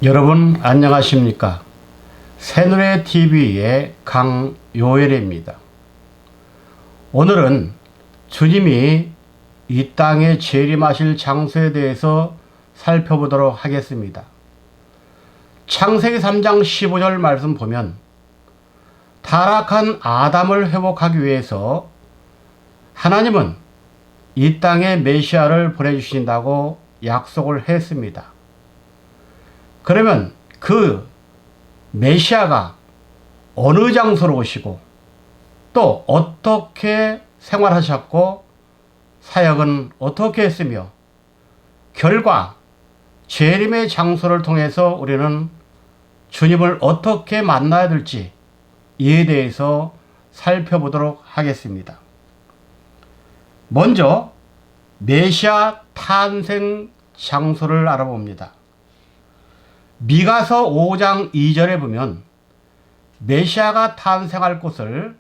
여러분 안녕하십니까? 새누레TV의 강요엘입니다. 오늘은 주님이 이 땅에 재림하실 장소에 대해서 살펴보도록 하겠습니다. 창세기 3장 15절 말씀 보면 타락한 아담을 회복하기 위해서 하나님은 이 땅에 메시아를 보내주신다고 약속을 했습니다. 그러면 그 메시아가 어느 장소로 오시고 또 어떻게 생활하셨고 사역은 어떻게 했으며 결과 재림의 장소를 통해서 우리는 주님을 어떻게 만나야 될지 이에 대해서 살펴보도록 하겠습니다. 먼저 메시아 탄생 장소를 알아봅니다. 미가서 5장 2절에 보면 메시아가 탄생할 곳을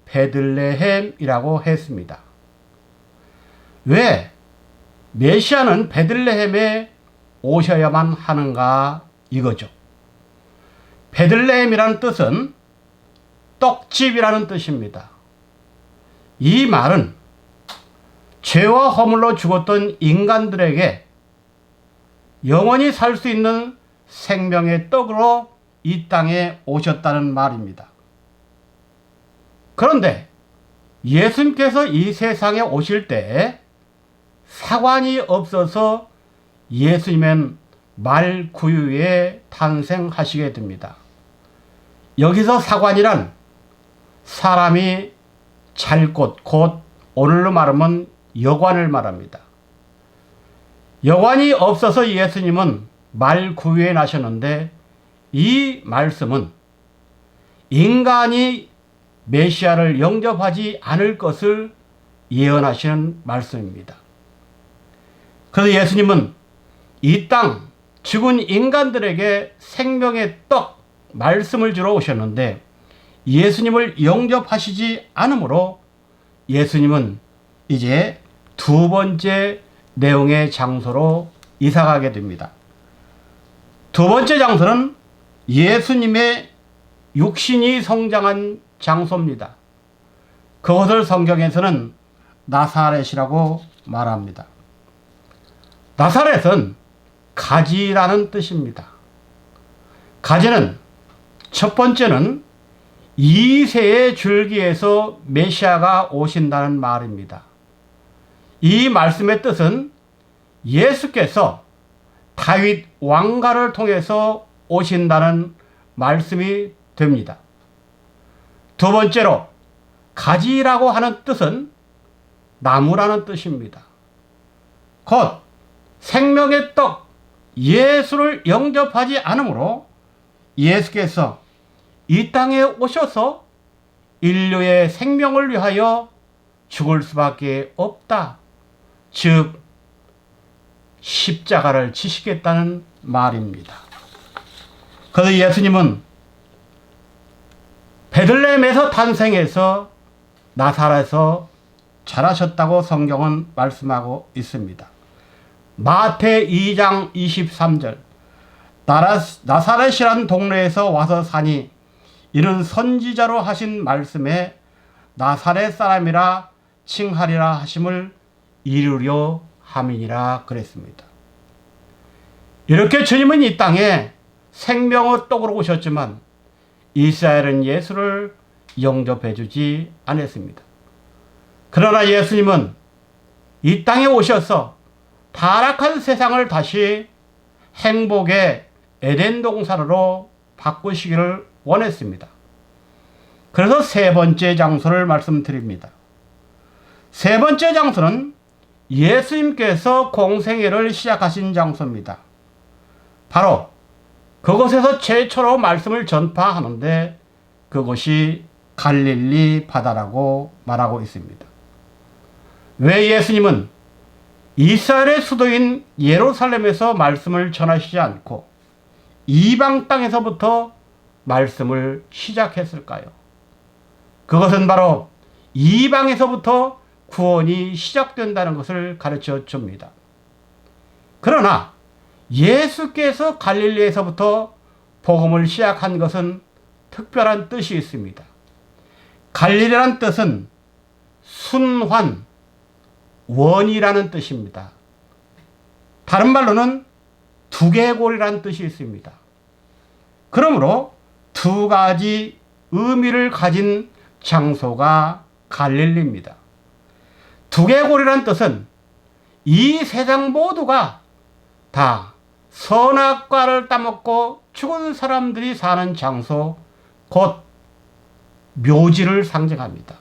베들레헴이라고 했습니다. 왜 메시아는 베들레헴에 오셔야만 하는가 이거죠. 베들레헴이라는 뜻은 떡집이라는 뜻입니다. 이 말은 죄와 허물로 죽었던 인간들에게 영원히 살 수 있는 생명의 떡으로 이 땅에 오셨다는 말입니다. 그런데 예수님께서 이 세상에 오실 때 사관이 없어서 예수님은 말구유에 탄생하시게 됩니다. 여기서 사관이란 사람이 잘 곳, 곧 오늘로 말하면 여관을 말합니다. 여관이 없어서 예수님은 말구유에 나셨는데 이 말씀은 인간이 메시아를 영접하지 않을 것을 예언하시는 말씀입니다. 그래서 예수님은 이 땅 죽은 인간들에게 생명의 떡 말씀을 주러 오셨는데 예수님을 영접하시지 않으므로 예수님은 이제 두 번째 내용의 장소로 이사가게 됩니다. 두 번째 장소는 예수님의 육신이 성장한 장소입니다. 그것을 성경에서는 나사렛이라고 말합니다. 나사렛은 가지라는 뜻입니다. 가지는 첫 번째는 이새의 줄기에서 메시아가 오신다는 말입니다. 이 말씀의 뜻은 예수께서 다윗 왕가를 통해서 오신다는 말씀이 됩니다. 두 번째로 가지라고 하는 뜻은 나무라는 뜻입니다. 곧 생명의 떡 예수를 영접하지 않으므로 예수께서 이 땅에 오셔서 인류의 생명을 위하여 죽을 수밖에 없다. 즉 십자가를 지시겠다는 말입니다. 그래서 예수님은 베들레헴에서 탄생해서 나사렛에서 자라셨다고 성경은 말씀하고 있습니다. 마태 2장 23절 나사렛이란 동네에서 와서 사니 이는 선지자로 하신 말씀에 나사렛 사람이라 칭하리라 하심을 이루려 함이니라 그랬습니다. 이렇게 주님은 이 땅에 생명의 떡으로 오셨지만 이스라엘은 예수를 영접해 주지 않았습니다. 그러나 예수님은 이 땅에 오셔서 타락한 세상을 다시 행복의 에덴 동산으로 바꾸시기를 원했습니다. 그래서 세 번째 장소를 말씀드립니다. 세 번째 장소는 예수님께서 공생애를 시작하신 장소입니다. 바로 그곳에서 최초로 말씀을 전파하는데 그것이 갈릴리 바다라고 말하고 있습니다. 왜 예수님은 이스라엘의 수도인 예루살렘에서 말씀을 전하시지 않고 이방 땅에서부터 말씀을 시작했을까요? 그것은 바로 이방에서부터 구원이 시작된다는 것을 가르쳐 줍니다. 그러나 예수께서 갈릴리에서부터 복음을 시작한 것은 특별한 뜻이 있습니다. 갈릴리라는 뜻은 순환, 원이라는 뜻입니다. 다른 말로는 두개골이라는 뜻이 있습니다. 그러므로 두 가지 의미를 가진 장소가 갈릴리입니다. 두개골이라는 뜻은 이 세상 모두가 다 선악과를 따먹고 죽은 사람들이 사는 장소, 곧 묘지를 상징합니다.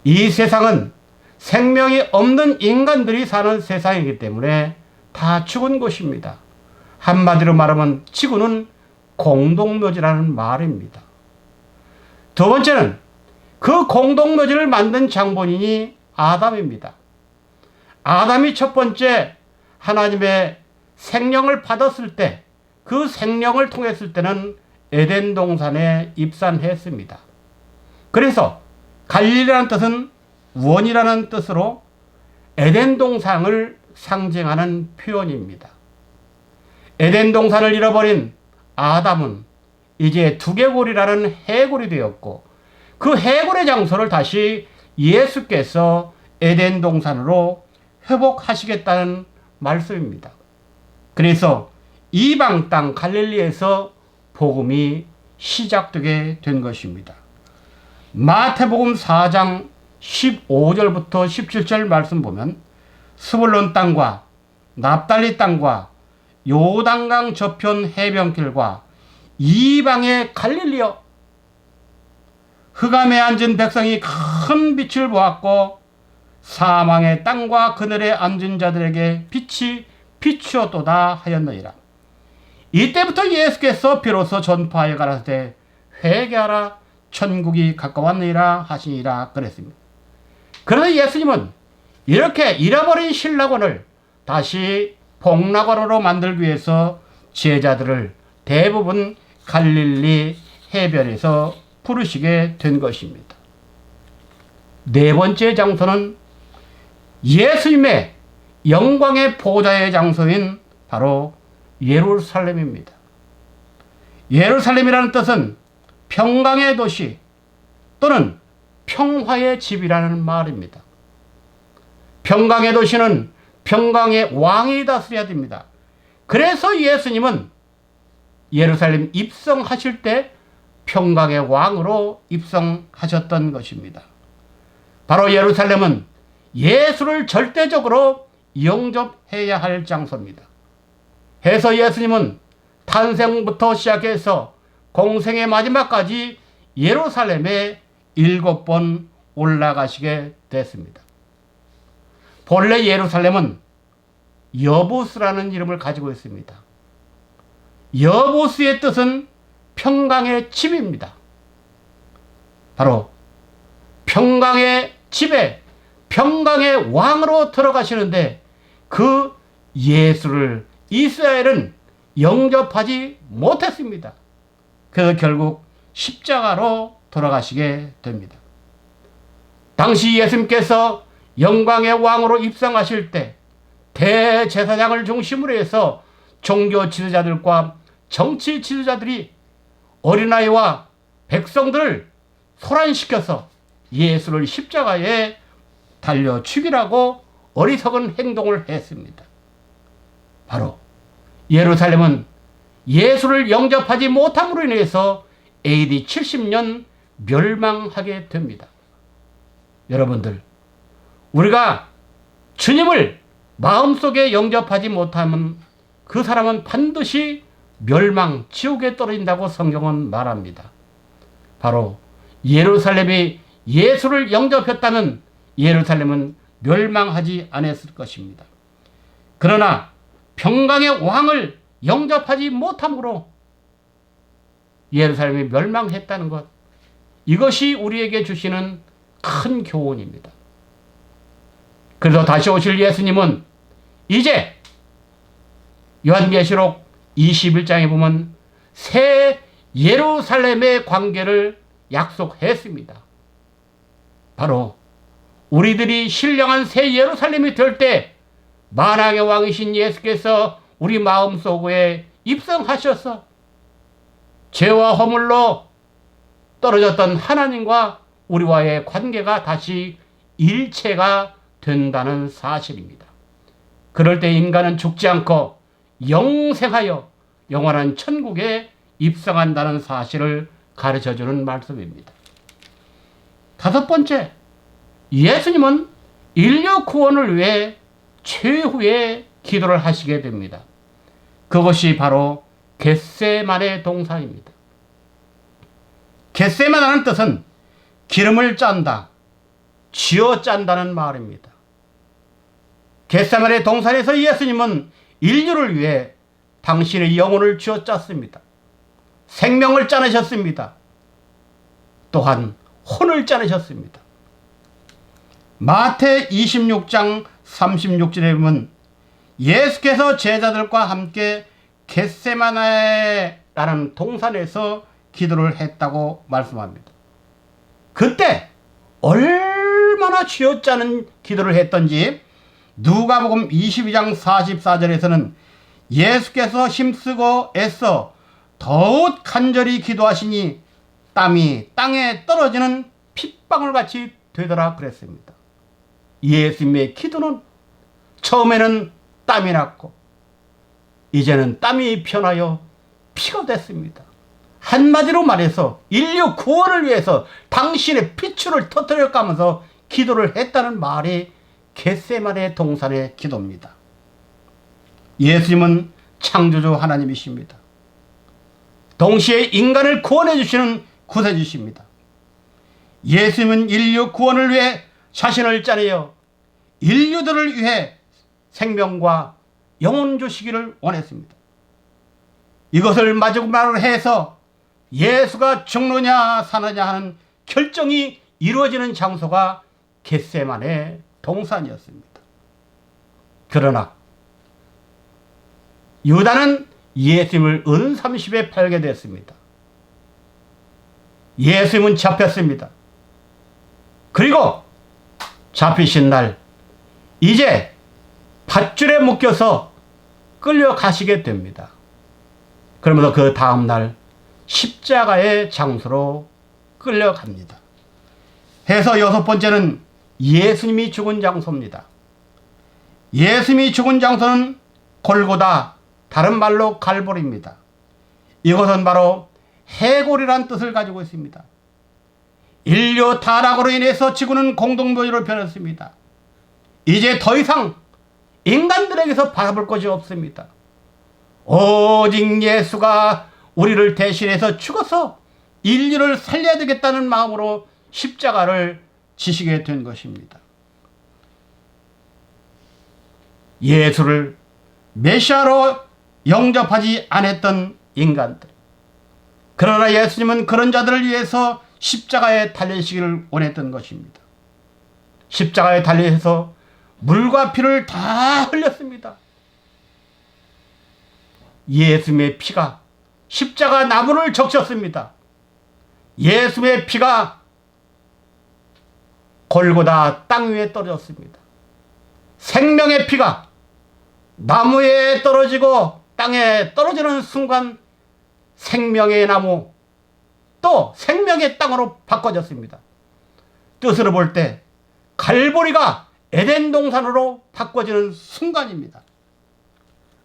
이 세상은 생명이 없는 인간들이 사는 세상이기 때문에 다 죽은 곳입니다. 한마디로 말하면 지구는 공동묘지라는 말입니다. 두 번째는 그 공동묘지를 만든 장본인이 아담입니다. 아담이 첫 번째 하나님의 생명을 받았을 때, 그 생명을 통했을 때는 에덴 동산에 입산했습니다. 그래서 갈릴리라는 뜻은 원이라는 뜻으로 에덴 동산을 상징하는 표현입니다. 에덴 동산을 잃어버린 아담은 이제 두개골이라는 해골이 되었고, 그 해골의 장소를 다시 예수께서 에덴 동산으로 회복하시겠다는 말씀입니다. 그래서 이방 땅 갈릴리에서 복음이 시작되게 된 것입니다. 마태복음 4장 15절부터 17절 말씀 보면 스불론 땅과 납달리 땅과 요단강 저편 해변길과 이방의 갈릴리여, 흑암에 앉은 백성이 큰 빛을 보았고 사망의 땅과 그늘에 앉은 자들에게 빛이 비추었도다 하였느니라. 이때부터 예수께서 비로소 전파하여 가라사대 회개하라, 천국이 가까웠느니라 하시니라 그랬습니다. 그래서 예수님은 이렇게 잃어버린 신라권을 다시 복락원으로 만들기 위해서 제자들을 대부분 갈릴리 해변에서 부르시게 된 것입니다. 네 번째 장소는 예수님의 영광의 보좌의 장소인 바로 예루살렘입니다. 예루살렘이라는 뜻은 평강의 도시 또는 평화의 집이라는 말입니다. 평강의 도시는 평강의 왕이 다스려야 됩니다. 그래서 예수님은 예루살렘 입성하실 때 평강의 왕으로 입성하셨던 것입니다. 바로 예루살렘은 예수를 절대적으로 영접해야 할 장소입니다. 해서 예수님은 탄생부터 시작해서 공생의 마지막까지 예루살렘에 7번 올라가시게 됐습니다. 본래 예루살렘은 여보스라는 이름을 가지고 있습니다. 여보스의 뜻은 평강의 집입니다. 바로 평강의 집에 평강의 왕으로 들어가시는데 그 예수를 이스라엘은 영접하지 못했습니다. 그래서 결국 십자가로 돌아가시게 됩니다. 당시 예수님께서 영광의 왕으로 입성하실 때 대제사장을 중심으로 해서 종교 지도자들과 정치 지도자들이 어린아이와 백성들을 소란시켜서 예수를 십자가에 달려 죽이라고 어리석은 행동을 했습니다. 바로 예루살렘은 예수를 영접하지 못함으로 인해서 AD 70년 멸망하게 됩니다. 여러분들, 우리가 주님을 마음속에 영접하지 못하면 그 사람은 반드시 멸망, 지옥에 떨어진다고 성경은 말합니다. 바로 예루살렘이 예수를 영접했다면 예루살렘은 멸망하지 않았을 것입니다. 그러나 평강의 왕을 영접하지 못함으로 예루살렘이 멸망했다는 것, 이것이 우리에게 주시는 큰 교훈입니다. 그래서 다시 오실 예수님은 이제 요한계시록 21장에 보면 새 예루살렘의 관계를 약속했습니다. 바로 우리들이 신령한 새 예루살렘이 될 때 만왕의 왕이신 예수께서 우리 마음속에 입성하셔서 죄와 허물로 떨어졌던 하나님과 우리와의 관계가 다시 일체가 된다는 사실입니다. 그럴 때 인간은 죽지 않고 영생하여 영원한 천국에 입성한다는 사실을 가르쳐주는 말씀입니다. 다섯 번째, 예수님은 인류 구원을 위해 최후의 기도를 하시게 됩니다. 그것이 바로 겟세마네 동산입니다. 겟세마네라는 뜻은 기름을 짠다, 쥐어 짠다는 말입니다. 겟세마네 동산에서 예수님은 인류를 위해 당신의 영혼을 쥐어 짰습니다. 생명을 짜내셨습니다. 또한 혼을 짜내셨습니다. 마태 26장 36절에 보면 예수께서 제자들과 함께 겟세마네라는 동산에서 기도를 했다고 말씀합니다. 그때 얼마나 쥐어짜는 기도를 했던지 누가복음 22장 44절에서는 예수께서 힘쓰고 애써 더욱 간절히 기도하시니 땀이 땅에 떨어지는 핏방울같이 되더라 그랬습니다. 예수님의 기도는 처음에는 땀이 났고 이제는 땀이 변하여 피가 됐습니다. 한마디로 말해서 인류 구원을 위해서 당신의 피줄을 터뜨려 가면서 기도를 했다는 말이 겟세마네 동산의 기도입니다. 예수님은 창조주 하나님이십니다. 동시에 인간을 구원해 주시는 구세주십니다. 예수님은 인류 구원을 위해 자신을 짜내어 인류들을 위해 생명과 영혼 주시기를 원했습니다. 이것을 마지막으로 해서 예수가 죽느냐 사느냐 하는 결정이 이루어지는 장소가 겟세마네 동산이었습니다. 그러나 유다는 예수님을 은삼십에 팔게 됐습니다. 예수님은 잡혔습니다. 그리고 잡히신 날 이제 밧줄에 묶여서 끌려가시게 됩니다. 그러면서 그 다음날 십자가의 장소로 끌려갑니다. 해서 여섯 번째는 예수님이 죽은 장소입니다. 예수님이 죽은 장소는 골고다, 다른 말로 갈보리입니다. 이것은 바로 해골이란 뜻을 가지고 있습니다. 인류 타락으로 인해서 지구는 공동묘지로 변했습니다. 이제 더 이상 인간들에게서 바라볼 것이 없습니다. 오직 예수가 우리를 대신해서 죽어서 인류를 살려야 되겠다는 마음으로 십자가를 지시게 된 것입니다. 예수를 메시아로 영접하지 않았던 인간들, 그러나 예수님은 그런 자들을 위해서 십자가에 달리시기를 원했던 것입니다. 십자가에 달려서 물과 피를 다 흘렸습니다. 예수님의 피가 십자가 나무를 적셨습니다. 예수님의 피가 골고다 땅 위에 떨어졌습니다. 생명의 피가 나무에 떨어지고 땅에 떨어지는 순간 생명의 나무 또 생명의 땅으로 바꿔졌습니다. 뜻으로 볼 때 갈보리가 에덴 동산으로 바꿔지는 순간입니다.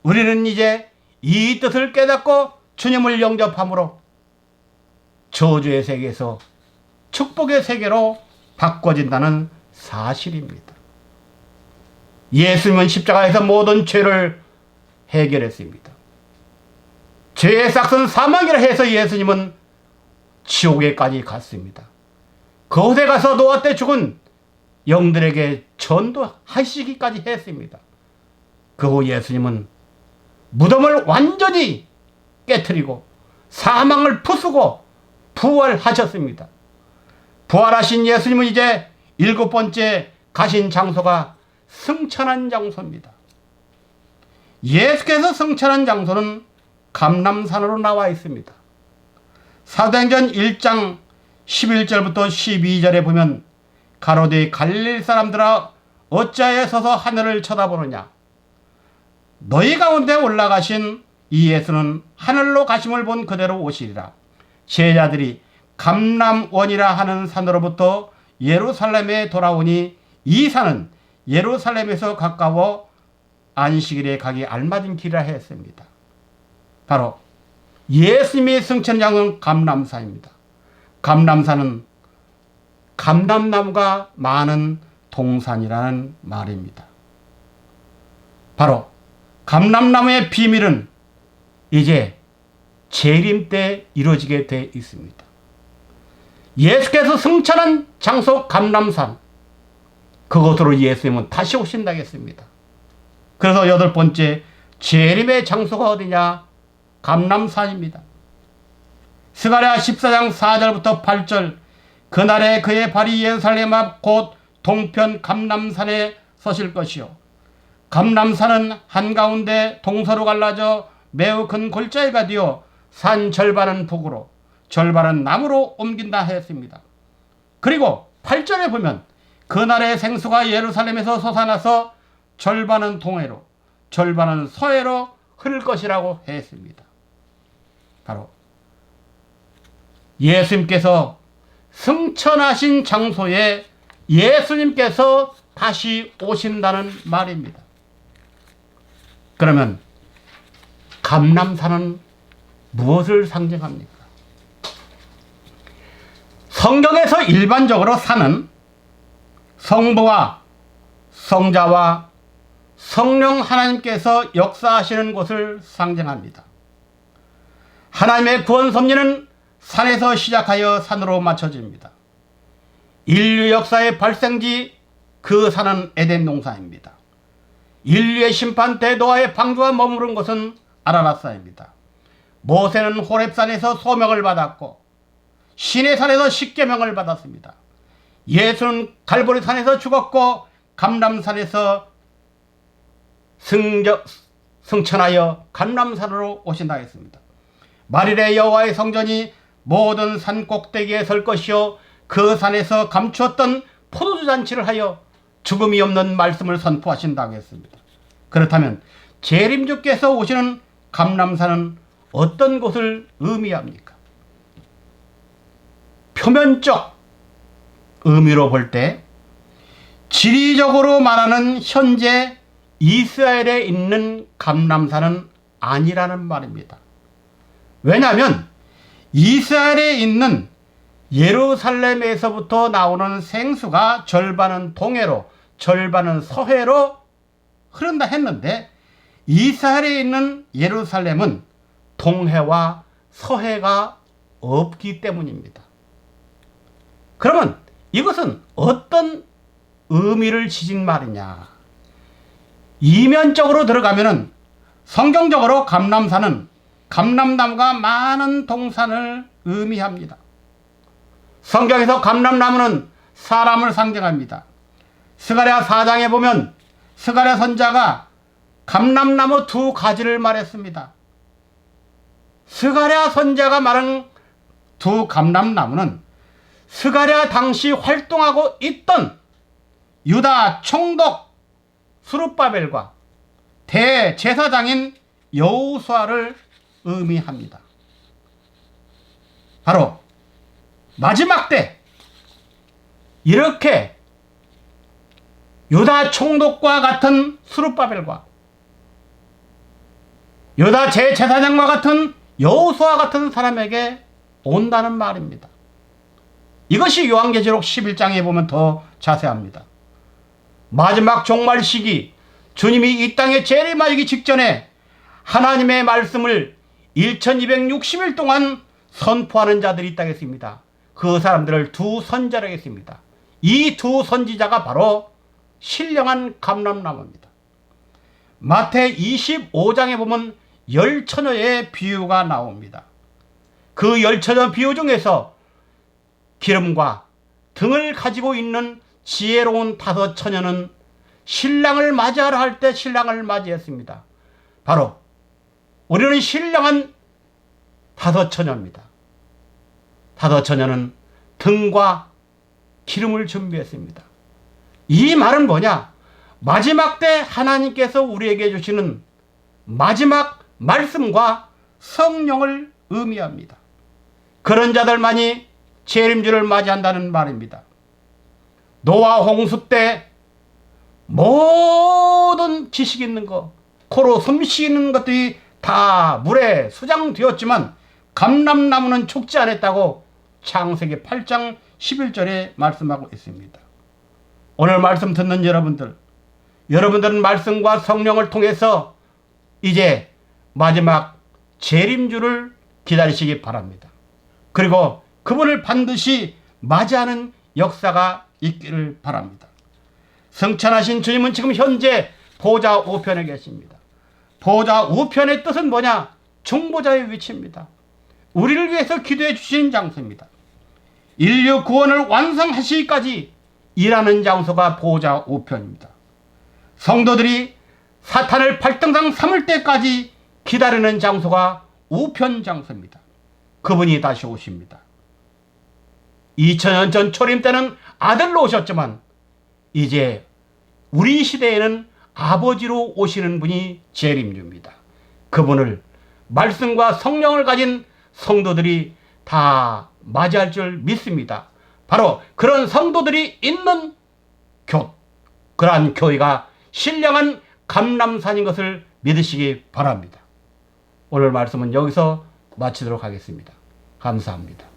우리는 이제 이 뜻을 깨닫고 주님을 영접함으로 저주의 세계에서 축복의 세계로 바꿔진다는 사실입니다. 예수님은 십자가에서 모든 죄를 해결했습니다. 죄의 싹은 사망이라 해서 예수님은 지옥에까지 갔습니다. 그곳에 가서 노아 때 죽은 영들에게 전도하시기까지 했습니다. 그 후 예수님은 무덤을 완전히 깨트리고 사망을 부수고 부활하셨습니다. 부활하신 예수님은 이제 일곱 번째 가신 장소가 승천한 장소입니다. 예수께서 승천한 장소는 감람산으로 나와 있습니다. 사도행전 1장 11절부터 12절에 보면 가로되 갈릴리 사람들아 어찌하여 서서 하늘을 쳐다보느냐, 너희 가운데 올라가신 이 예수는 하늘로 가심을 본 그대로 오시리라. 제자들이 감람원이라 하는 산으로부터 예루살렘에 돌아오니 이 산은 예루살렘에서 가까워 안식일에 가기 알맞은 길이라 했습니다. 바로 예수님이 승천한 장소는 감람산입니다. 감람산은 감람나무가 많은 동산이라는 말입니다. 바로 감람나무의 비밀은 이제 재림 때 이루어지게 되어 있습니다. 예수께서 승천한 장소 감람산, 그곳으로 예수님은 다시 오신다고 했습니다. 그래서 8번째 재림의 장소가 어디냐? 감람산입니다. 스가랴 14장 4절부터 8절, 그날에 그의 발이 예루살렘 앞 곧 동편 감람산에 서실 것이요 감람산은 한가운데 동서로 갈라져 매우 큰 골짜기가 되어 산 절반은 북으로 절반은 남으로 옮긴다 했습니다. 그리고 8절에 보면 그날의 생수가 예루살렘에서 솟아나서 절반은 동해로 절반은 서해로 흐를 것이라고 했습니다. 바로 예수님께서 승천하신 장소에 예수님께서 다시 오신다는 말입니다. 그러면 감람산은 무엇을 상징합니까? 성경에서 일반적으로 산은 성부와 성자와 성령 하나님께서 역사하시는 곳을 상징합니다. 하나님의 구원 섭리는 산에서 시작하여 산으로 맞춰집니다. 인류 역사의 발생지 그 산은 에덴 동산입니다. 인류의 심판 때 노아의 방주가 머무른 곳은 아라랏산입니다. 모세는 호렙산에서 소명을 받았고 시내산에서 십계명을 받았습니다. 예수는 갈보리산에서 죽었고 감람산에서 승천하여 감람산으로 오신다 했습니다. 만일에 여호와의 성전이 모든 산 꼭대기에 설 것이요 그 산에서 감추었던 포도주 잔치를 하여 죽음이 없는 말씀을 선포하신다고 했습니다. 그렇다면 재림주께서 오시는 감람산은 어떤 곳을 의미합니까? 표면적 의미로 볼 때 지리적으로 말하는 현재 이스라엘에 있는 감람산은 아니라는 말입니다. 왜냐하면 이스라엘에 있는 예루살렘에서부터 나오는 생수가 절반은 동해로 절반은 서해로 흐른다 했는데 이스라엘에 있는 예루살렘은 동해와 서해가 없기 때문입니다. 그러면 이것은 어떤 의미를 지닌 말이냐? 이면적으로 들어가면은 성경적으로 감람산은 감람나무가 많은 동산을 의미합니다. 성경에서 감람나무는 사람을 상징합니다. 스가랴 4장에 보면 스가랴 선자가 감람나무 2가지를 말했습니다. 스가랴 선자가 말한 2 감람나무는 스가랴 당시 활동하고 있던 유다 총독 스룹바벨과 대제사장인 여호수아를 의미합니다. 바로 마지막 때 이렇게 유다 총독과 같은 스룹바벨과 유다 제사장과 같은 여호수아 같은 사람에게 온다는 말입니다. 이것이 요한계시록 11장에 보면 더 자세합니다. 마지막 종말 시기 주님이 이 땅에 재림하기 직전에 하나님의 말씀을 1260일 동안 선포하는 자들이 있다고 했습니다. 그 사람들을 2 선지자라고 했습니다. 이 2 선지자가 바로 신령한 감람나무입니다. 마태 25장에 보면 10처녀의 비유가 나옵니다. 그 10처녀 비유 중에서 기름과 등을 가지고 있는 지혜로운 5처녀는 신랑을 맞이하러 할 때 신랑을 맞이했습니다. 바로 우리는 신령한 5처녀입니다. 5처녀는 등과 기름을 준비했습니다. 이 말은 뭐냐? 마지막 때 하나님께서 우리에게 주시는 마지막 말씀과 성령을 의미합니다. 그런 자들만이 재림주를 맞이한다는 말입니다. 노아 홍수 때 모든 지식 있는 것, 코로 숨 쉬는 것들이 다 물에 수장되었지만 감람나무는 죽지 않았다고 창세기 8장 11절에 말씀하고 있습니다. 오늘 말씀 듣는 여러분들은 말씀과 성령을 통해서 이제 마지막 재림주를 기다리시기 바랍니다. 그리고 그분을 반드시 맞이하는 역사가 있기를 바랍니다. 승천하신 주님은 지금 현재 보좌 우편에 계십니다. 보좌 우편의 뜻은 뭐냐? 중보자의 위치입니다. 우리를 위해서 기도해 주신 장소입니다. 인류 구원을 완성하시기까지 일하는 장소가 보좌 우편입니다. 성도들이 사탄을 발등상 삼을 때까지 기다리는 장소가 우편 장소입니다. 그분이 다시 오십니다. 2000년 전 초림 때는 아들로 오셨지만 이제 우리 시대에는 아버지로 오시는 분이 재림주입니다. 그분을 말씀과 성령을 가진 성도들이 다 맞이할 줄 믿습니다. 바로 그런 성도들이 있는 그러한 교회가 신령한 감람산인 것을 믿으시기 바랍니다. 오늘 말씀은 여기서 마치도록 하겠습니다. 감사합니다.